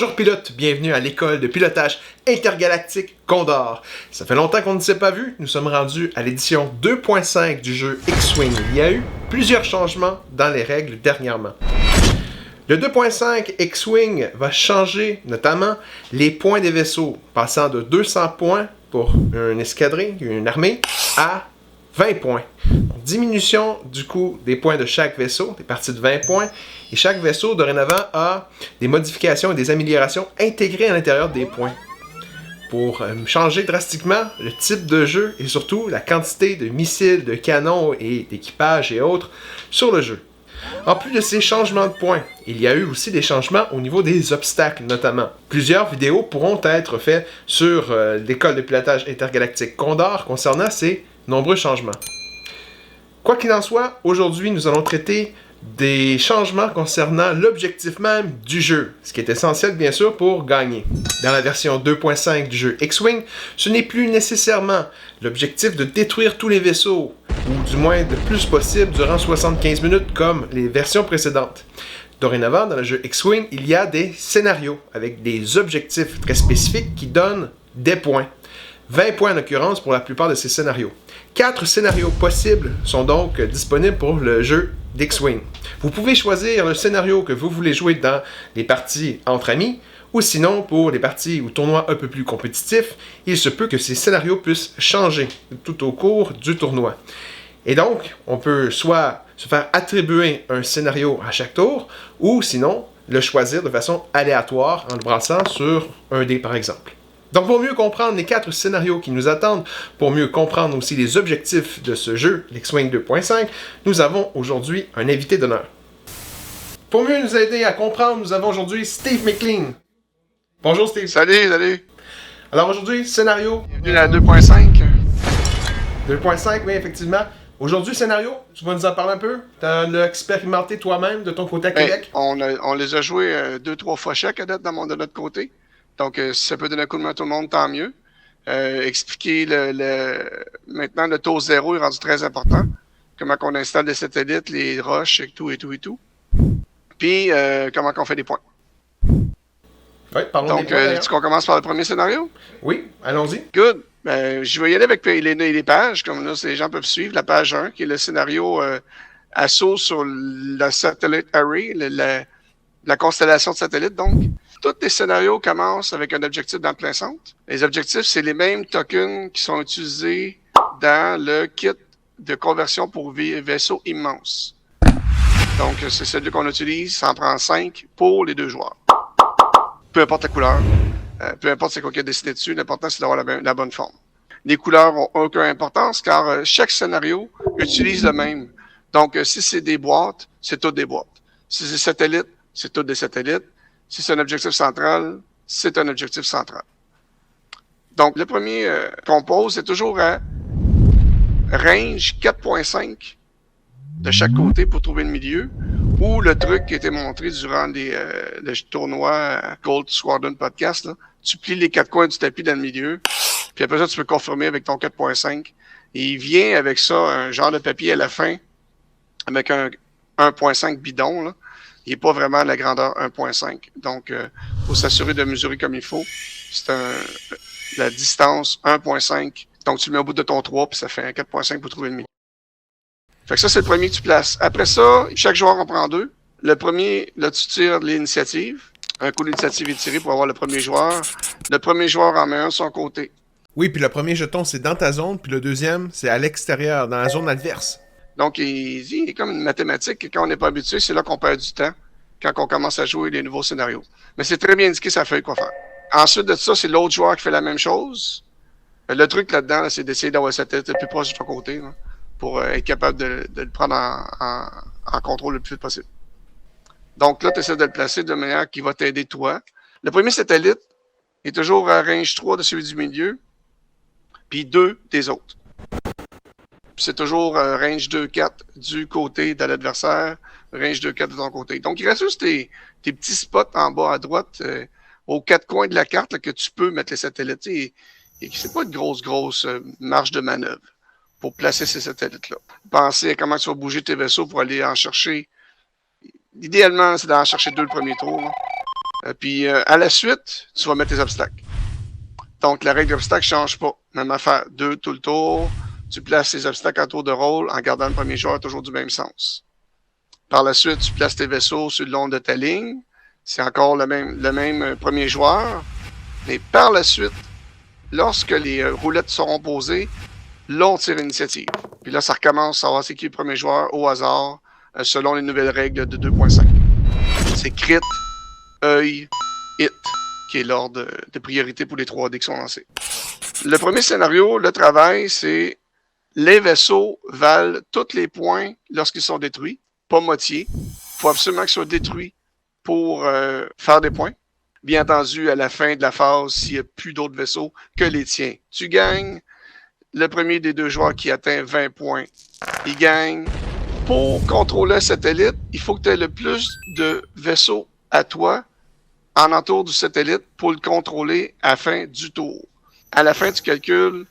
Bonjour pilote, bienvenue à l'école de pilotage intergalactique Condor. Ça fait longtemps qu'on ne s'est pas vu, nous sommes rendus à l'édition 2.5 du jeu X-Wing. Il y a eu plusieurs changements dans les règles dernièrement. Le 2.5 X-Wing va changer notamment les points des vaisseaux, passant de 200 points pour une escadrille, une armée, à 20 points. Diminution du coût des points de chaque vaisseau, des parties de 20 points, et chaque vaisseau dorénavant a des modifications et des améliorations intégrées à l'intérieur des points. Pour changer drastiquement le type de jeu et surtout la quantité de missiles, de canons et d'équipages et autres sur le jeu. En plus de ces changements de points, il y a eu aussi des changements au niveau des obstacles notamment. Plusieurs vidéos pourront être faites sur l'école de pilotage intergalactique Condor concernant ces nombreux changements. Quoi qu'il en soit, aujourd'hui nous allons traiter des changements concernant l'objectif même du jeu, ce qui est essentiel bien sûr pour gagner. Dans la version 2.5 du jeu X-Wing, ce n'est plus nécessairement l'objectif de détruire tous les vaisseaux, ou du moins le plus possible durant 75 minutes comme les versions précédentes. Dorénavant, dans le jeu X-Wing, il y a des scénarios avec des objectifs très spécifiques qui donnent des points. 20 points en l'occurrence pour la plupart de ces scénarios. 4 scénarios possibles sont donc disponibles pour le jeu d'X-Wing. Vous pouvez choisir le scénario que vous voulez jouer dans les parties entre amis, ou sinon pour les parties ou tournois un peu plus compétitifs, il se peut que ces scénarios puissent changer tout au cours du tournoi. Et donc, on peut soit se faire attribuer un scénario à chaque tour, ou sinon le choisir de façon aléatoire en le brassant sur un dé par exemple. Donc pour mieux comprendre les 4 scénarios qui nous attendent, pour mieux comprendre aussi les objectifs de ce jeu, l'X-Wing 2.5, nous avons aujourd'hui un invité d'honneur. Pour mieux nous aider à comprendre, nous avons aujourd'hui Steve McLean. Bonjour Steve. Salut. Alors aujourd'hui, scénario... Bienvenue à 2.5. 2.5, oui, effectivement. Aujourd'hui, scénario, tu vas nous en parler un peu? Tu as expérimenté toi-même de ton côté à Québec? On les a joués 2-3 fois chaque à date de notre côté. Donc, si ça peut donner un coup de main à tout le monde, tant mieux. Expliquer maintenant, le taux zéro est rendu très important. Comment on installe des satellites, les roches, et tout. Puis, comment on fait des points. Oui, parlons des points. Donc, est-ce qu'on commence par le premier scénario? Oui, allons-y. Good. Je vais y aller avec les pages, comme là, les gens peuvent suivre. La page 1, qui est le scénario assaut sur la satellite array, la constellation de satellites, donc. Tous les scénarios commencent avec un objectif dans le plein centre. Les objectifs, c'est les mêmes tokens qui sont utilisés dans le kit de conversion pour vaisseau immense. Donc, c'est celui qu'on utilise, ça en prend 5 pour les 2 joueurs. Peu importe la couleur, peu importe c'est quoi qui est dessiné dessus, l'important c'est d'avoir la bonne forme. Les couleurs n'ont aucune importance car chaque scénario utilise le même. Donc, si c'est des boîtes, c'est toutes des boîtes. Si c'est des satellites, c'est toutes des satellites. Si c'est un objectif central, c'est un objectif central. Donc, le premier qu'on pose, c'est toujours à range 4.5 de chaque côté pour trouver le milieu, ou le truc qui a été montré durant le tournoi Gold Squadron Podcast. Là. Tu plies les 4 coins du tapis dans le milieu, puis après ça, tu peux confirmer avec ton 4.5. Et il vient avec ça, un genre de papier à la fin, avec un 1.5 bidon, là. Il n'est pas vraiment à la grandeur 1.5. Donc, faut s'assurer de mesurer comme il faut. C'est la distance 1.5. Donc, tu le mets au bout de ton 3, puis ça fait un 4.5 pour trouver le milieu. Fait que ça, c'est le premier que tu places. Après ça, chaque joueur en prend 2. Le premier, là, tu tires l'initiative. Un coup d'initiative est tiré pour avoir le premier joueur. Le premier joueur en met un de son côté. Oui, puis le premier jeton, c'est dans ta zone, puis le deuxième, c'est à l'extérieur, dans la zone adverse. Donc, il est comme une mathématique. Quand on n'est pas habitué, c'est là qu'on perd du temps, quand on commence à jouer les nouveaux scénarios. Mais c'est très bien indiqué sa feuille quoi faire. Ensuite de ça, c'est l'autre joueur qui fait la même chose. Le truc là-dedans, là, c'est d'essayer d'avoir sa tête le plus proche de ton côté, là, pour être capable de le prendre en contrôle le plus vite possible. Donc là, tu essaies de le placer de manière qui va t'aider toi. Le premier satellite est toujours à range 3 de celui du milieu, puis 2 des autres. C'est toujours range 2-4 du côté de l'adversaire, range 2-4 de ton côté. Donc, il reste juste tes petits spots en bas à droite, aux 4 coins de la carte, là, que tu peux mettre les satellites. Et c'est pas une grosse marge de manœuvre pour placer ces satellites-là. Pensez à comment tu vas bouger tes vaisseaux pour aller en chercher. Idéalement, c'est d'en chercher 2 le premier tour. Là. Puis à la suite, tu vas mettre tes obstacles. Donc la règle d'obstacle ne change pas. Même affaire, 2 tout le tour. Tu places tes obstacles en tour de rôle en gardant le premier joueur toujours du même sens. Par la suite, tu places tes vaisseaux sur le long de ta ligne. C'est encore le même premier joueur. Mais par la suite, lorsque les roulettes seront posées, là, on tire l'initiative. Puis là, ça recommence à savoir c'est qui le premier joueur au hasard, selon les nouvelles règles de 2.5. C'est crit, œil, hit, qui est l'ordre de priorité pour les 3D qui sont lancés. Le premier scénario, le travail, c'est les vaisseaux valent tous les points lorsqu'ils sont détruits, pas moitié. Il faut absolument qu'ils soient détruits pour faire des points. Bien entendu, à la fin de la phase, s'il n'y a plus d'autres vaisseaux que les tiens, tu gagnes. Le premier des 2 joueurs qui atteint 20 points, il gagne. Pour contrôler un satellite, il faut que tu aies le plus de vaisseaux à toi en entour du satellite pour le contrôler à la fin du tour. À la fin, tu calcules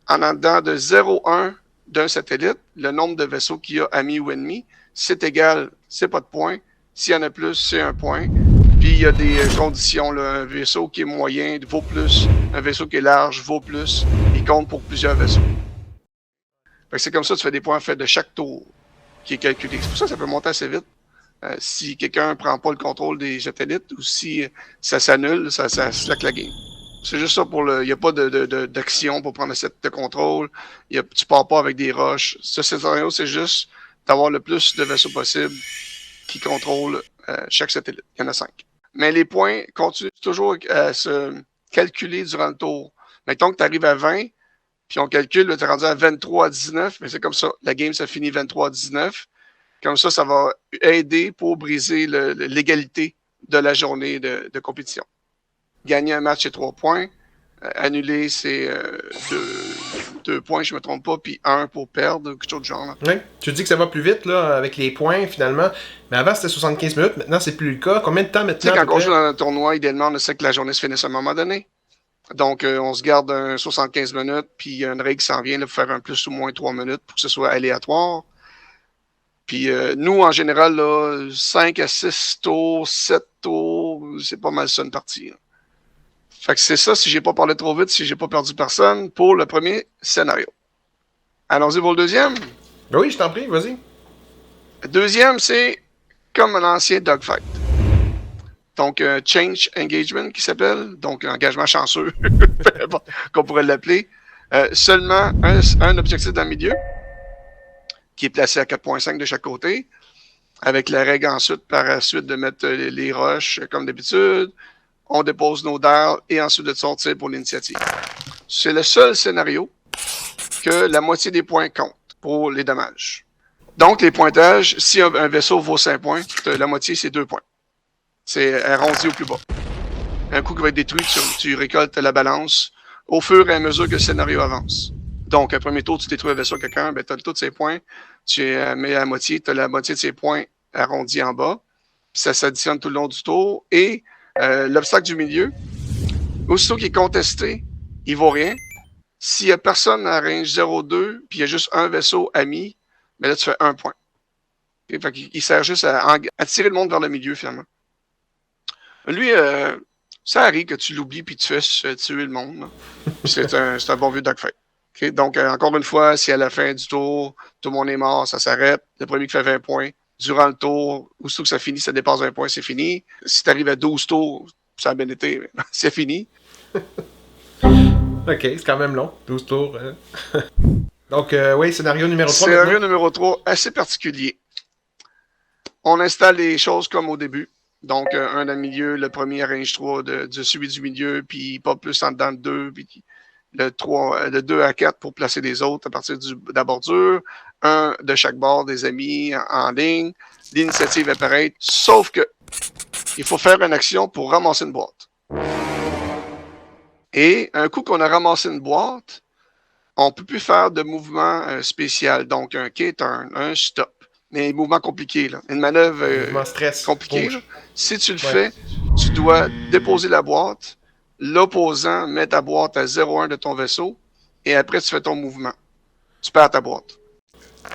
en dedans de 0,1 d'un satellite, le nombre de vaisseaux qu'il y a amis ou ennemis. C'est égal, c'est pas de point. S'il y en a plus, c'est 1 point. Puis il y a des conditions. Là. Un vaisseau qui est moyen vaut plus. Un vaisseau qui est large vaut plus. Il compte pour plusieurs vaisseaux. Fait que c'est comme ça que tu fais des points faits de chaque tour qui est calculé. C'est pour ça que ça peut monter assez vite. Si quelqu'un ne prend pas le contrôle des satellites ou si ça s'annule, ça slack la game. C'est juste ça pour le. Il n'y a pas d'action pour prendre le set de contrôle. Tu pars pas avec des rushs. Ce scénario, c'est juste d'avoir le plus de vaisseaux possible qui contrôlent chaque satellite. Il y en a 5. Mais les points continuent toujours à se calculer durant le tour. Mettons que tu arrives à 20, puis on calcule, tu es rendu à 23 à 19, mais c'est comme ça. La game, ça finit 23 à 19. Comme ça, ça va aider pour briser l'égalité de la journée de compétition. Gagner un match, c'est 3 points. Annuler, c'est 2 points, je ne me trompe pas, puis 1 pour perdre, quelque chose de genre. Là. Oui, tu dis que ça va plus vite là, avec les points finalement, mais avant c'était 75 minutes, maintenant c'est plus le cas. Combien de temps maintenant? Tu sais, quand on joue dans un tournoi, idéalement, on sait que la journée se finisse à un moment donné. Donc, on se garde un 75 minutes, puis il y a une règle qui s'en vient là, pour faire un plus ou moins 3 minutes pour que ce soit aléatoire. Puis nous, en général, là, 5 à 6 tours, 7 tours, c'est pas mal ça une partie. Là. Fait que c'est ça, si j'ai pas parlé trop vite, si j'ai pas perdu personne, pour le premier scénario. Allons-y pour le deuxième. Oui, je t'en prie, vas-y. Le deuxième, c'est comme un ancien dogfight. Donc, change engagement qui s'appelle, donc engagement chanceux, qu'on pourrait l'appeler. Seulement un objectif dans le milieu, qui est placé à 4.5 de chaque côté, avec la règle ensuite, par la suite, de mettre les roches comme d'habitude. On dépose nos dards et ensuite de sortir pour l'initiative. C'est le seul scénario que la moitié des points compte pour les dommages. Donc, les pointages, si un vaisseau vaut 5 points, la moitié, c'est 2 points. C'est arrondi au plus bas. Un coup qui va être détruit, tu récoltes la balance au fur et à mesure que le scénario avance. Donc, un premier tour, tu détruis un vaisseau à quelqu'un, ben, tu as tous ses points, tu mets à la moitié, tu as la moitié de ses points arrondis en bas, puis ça s'additionne tout le long du tour, et l'obstacle du milieu, aussitôt qu'il est contesté, il vaut rien. S'il n'y a personne à range 0,2, puis il y a juste un vaisseau ami, ben là, tu fais 1 point. Okay? Fait qu'il sert juste à tirer le monde vers le milieu, finalement. Lui, ça arrive que tu l'oublies puis tu fais tuer le monde. C'est un bon vieux dogfight. Okay? Donc, encore une fois, si à la fin du tour, tout le monde est mort, ça s'arrête. Le premier qui fait 20 points, durant le tour, aussitôt que ça finit, ça dépasse 20 points, c'est fini. Si tu arrives à 12 tours, ça a bien été, c'est fini. Ok, c'est quand même long, 12 tours. Donc, oui, scénario numéro 3. Scénario numéro 3, assez particulier. On installe les choses comme au début. Donc, un dans le milieu, le premier range 3 de celui du milieu, puis pas plus en dedans de 2, puis le 2 à 4 pour placer les autres à partir de la bordure, un de chaque bord des amis en ligne. L'initiative est pareille, sauf que il faut faire une action pour ramasser une boîte. Et un coup qu'on a ramassé une boîte, on ne peut plus faire de mouvement spécial, donc un K-turn, un stop. Mais mouvement compliqué, là. Une manœuvre compliquée. Si tu le fais, tu dois déposer la boîte, l'opposant met ta boîte à 0,1 de ton vaisseau, et après tu fais ton mouvement. Tu perds ta boîte.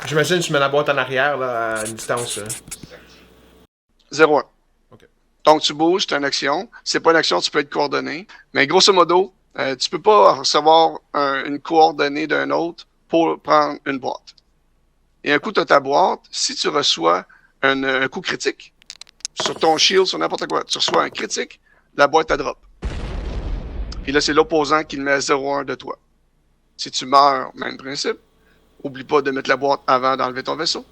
J'imagine que tu mets la boîte en arrière là, à une distance. 0,1. Okay. Donc, tu bouges, c'est une action. C'est pas une action, tu peux être coordonné. Mais grosso modo, tu peux pas recevoir une coordonnée d'un autre pour prendre une boîte. Et un coup, tu as ta boîte. Si tu reçois un coup critique, sur ton shield, sur n'importe quoi, tu reçois un critique, la boîte, elle drop. Puis là, c'est l'opposant qui le met à 0-1 de toi. Si tu meurs, même principe. Oublie pas de mettre la boîte avant d'enlever ton vaisseau.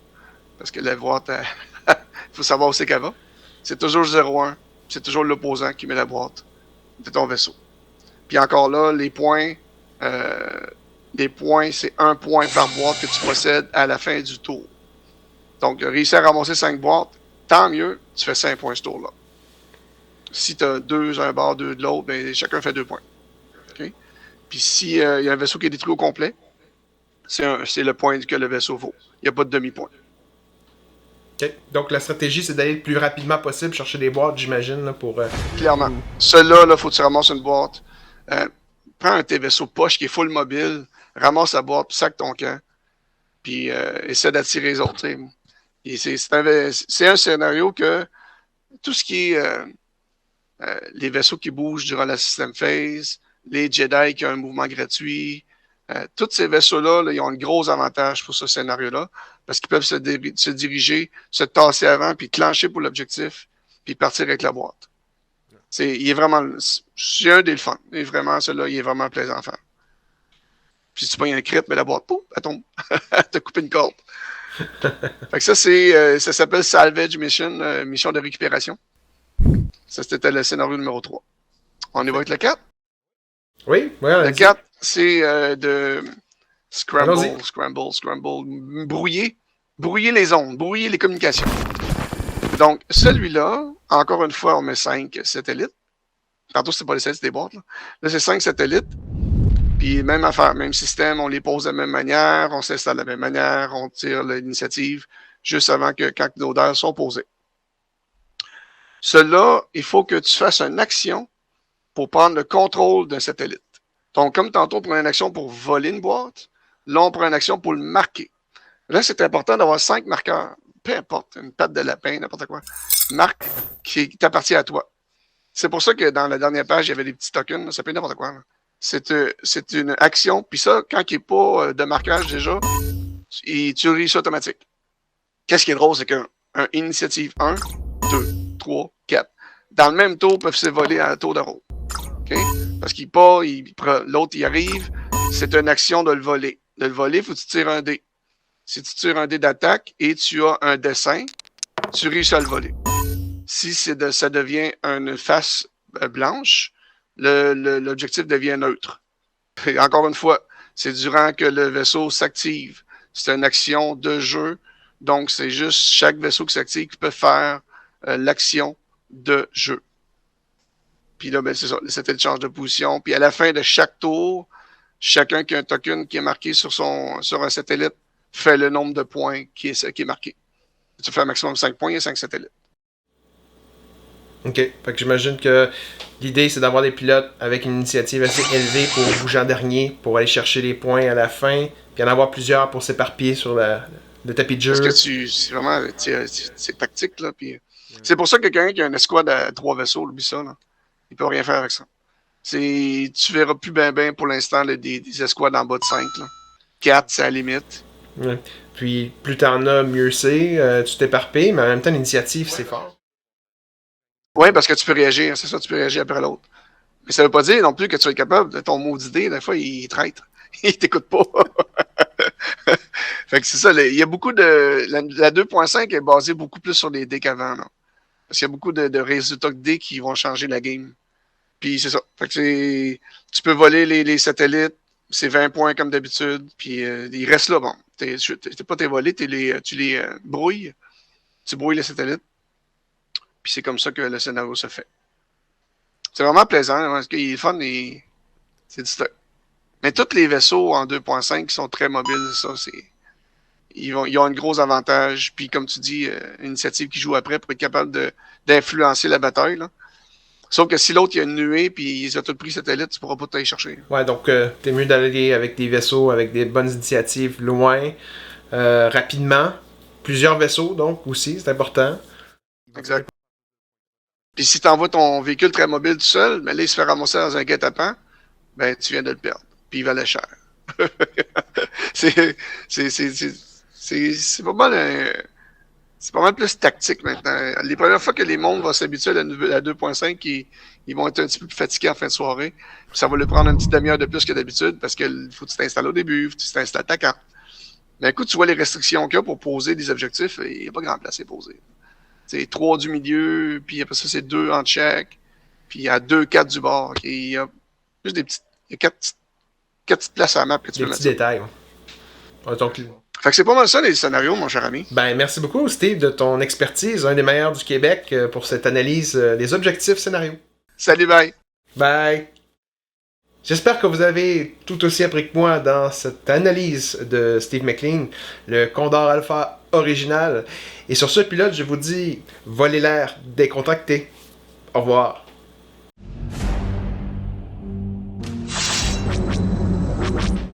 Parce que la boîte, il faut savoir où c'est qu'elle va. C'est toujours 0-1. C'est toujours l'opposant qui met la boîte de ton vaisseau. Puis encore là, les points, c'est 1 point par boîte que tu possèdes à la fin du tour. Donc, réussir à ramasser 5 boîtes, tant mieux, tu fais 5 points ce tour-là. Si tu as 2 d'un bord, 2 de l'autre, ben, chacun fait 2 points. Okay? Puis s'il y a un vaisseau qui est détruit au complet, c'est le point que le vaisseau vaut. Il n'y a pas de demi-point. Okay. Donc la stratégie, c'est d'aller le plus rapidement possible chercher des boîtes, j'imagine, là, pour... Clairement. Celui-là, il faut que tu ramasses une boîte. Prends un de tes vaisseaux poche qui est full mobile, ramasse la boîte, puis sac ton camp, puis essaie d'attirer les autres. Et c'est un scénario que tout ce qui est les vaisseaux qui bougent durant la système phase, les Jedi qui ont un mouvement gratuit, tous ces vaisseaux-là, là, ils ont un gros avantage pour ce scénario-là, parce qu'ils peuvent se diriger, se tasser avant, puis clencher pour l'objectif, puis partir avec la boîte. Il est vraiment... C'est un des fun. Et vraiment, celui-là, il est vraiment plaisant à faire. Puis si tu pognes un crit, mais la boîte, pouf, elle tombe. T'as coupé une corde. Fait que ça, ça s'appelle Salvage Mission, mission de récupération. Ça, c'était le scénario numéro 3. On y va avec le 4? Oui, le 4, c'est de scramble. Brouiller les ondes, brouiller les communications. Donc, celui-là, encore une fois, on met 5 satellites. Tantôt, c'était pas les satellites, c'était des boîtes. Là, c'est 5 satellites. Puis, même affaire, même système, on les pose de la même manière, on s'installe de la même manière, on tire l'initiative juste avant que quand nos dairs sont posés. Cela, il faut que tu fasses une action pour prendre le contrôle d'un satellite. Donc, comme tantôt, on prend une action pour voler une boîte, là, on prend une action pour le marquer. Là, c'est important d'avoir 5 marqueurs, peu importe, une patte de lapin, n'importe quoi, marque qui t'appartient à toi. C'est pour ça que dans la dernière page, il y avait des petits tokens, ça peut être n'importe quoi. C'est une action, puis ça, quand il n'est pas de marquage déjà, tu réussis automatique. Qu'est-ce qui est drôle, c'est qu'un initiative 1, 2, 3, 4. Dans le même tour, peuvent se voler à un tour de rôle. Okay? Parce qu'il part, l'autre, il arrive, c'est une action de le voler. De le voler, il faut que tu tires un dé. Si tu tires un dé d'attaque et tu as un dessin, tu réussis à le voler. Si ça devient une face blanche, l'objectif devient neutre. Et encore une fois, c'est durant que le vaisseau s'active. C'est une action de jeu. Donc, c'est juste chaque vaisseau qui s'active qui peut faire l'action de jeu. Puis là, ben, c'est ça, le satellite change de position. Puis à la fin de chaque tour, chacun qui a un token qui est marqué sur un satellite fait le nombre de points qui est marqué. Tu fais un maximum de 5 points et 5 satellites. OK. Fait que j'imagine que l'idée, c'est d'avoir des pilotes avec une initiative assez élevée pour bouger en dernier, pour aller chercher les points à la fin, puis en avoir plusieurs pour s'éparpiller sur le tapis de jeu. Parce que c'est vraiment c'est tactique, là. Puis, c'est pour ça que quelqu'un qui a une escouade à 3 vaisseaux, oublie ça, là. Il peut rien faire avec ça. Tu verras plus ben pour l'instant des escouades en bas de 5. Là. 4, c'est à la limite. Ouais. Puis plus t'en as, mieux c'est. Tu t'éparpilles, mais en même temps, l'initiative, c'est fort. Oui, parce que tu peux réagir. C'est ça, tu peux réagir après l'autre. Mais ça veut pas dire non plus que tu es capable de ton maudit dé. Des fois, il traite. Il t'écoute pas. Fait que c'est ça. Il y a beaucoup de... La 2.5 est basée beaucoup plus sur les dés qu'avant. Là. Parce qu'il y a beaucoup de résultats de dés qui vont changer la game. Puis c'est ça. Fait que tu peux voler les satellites. C'est 20 points comme d'habitude. Puis ils restent là. Bon, t'es pas tes volés, tu les brouilles. Tu brouilles les satellites. Puis c'est comme ça que le scénario se fait. C'est vraiment plaisant. Parce qu'il est fun et c'est du stock. Mais tous les vaisseaux en 2.5 qui sont très mobiles, ça, ils ont un gros avantage. Puis comme tu dis, une initiative qui joue après pour être capable d'influencer la bataille. Là. Sauf que si l'autre, il y a une nuée, puis ils ont tout pris satellite, tu pourras pas t'aller chercher. Ouais, donc t'es mieux d'aller avec des vaisseaux, avec des bonnes initiatives loin, rapidement. Plusieurs vaisseaux, donc, aussi, c'est important. Exact. Puis si tu envoies ton véhicule très mobile tout seul, mais là, il se fait ramasser dans un guet-apens, ben, tu viens de le perdre. Puis il valait cher. c'est, c'est pas mal c'est pas mal plus tactique maintenant. Les premières fois que les mondes vont s'habituer à la 2.5, ils vont être un petit peu plus fatigués en fin de soirée. Puis ça va leur prendre une petite demi-heure de plus que d'habitude parce qu'il faut que tu t'installes au début, faut que tu t'installes ta carte. Mais écoute, tu vois les restrictions qu'il y a pour poser des objectifs, il n'y a pas grand place à poser. C'est 3 du milieu, puis après ça, c'est 2 en check, puis il y a 2, 4 du bord. Il y a juste des petites. Il y a 4 petites places à la map que tu peux mettre. Des petits détails. Ouais, donc, fait que c'est pas mal ça les scénarios, mon cher ami. ben, merci beaucoup, Steve, de ton expertise, un des meilleurs du Québec, pour cette analyse des objectifs scénarios. Salut, bye! Bye! J'espère que vous avez tout aussi appris que moi dans cette analyse de Steve McLean, le Condor Alpha original. Et sur ce pilote, je vous dis, volez l'air, décontracté. Au revoir.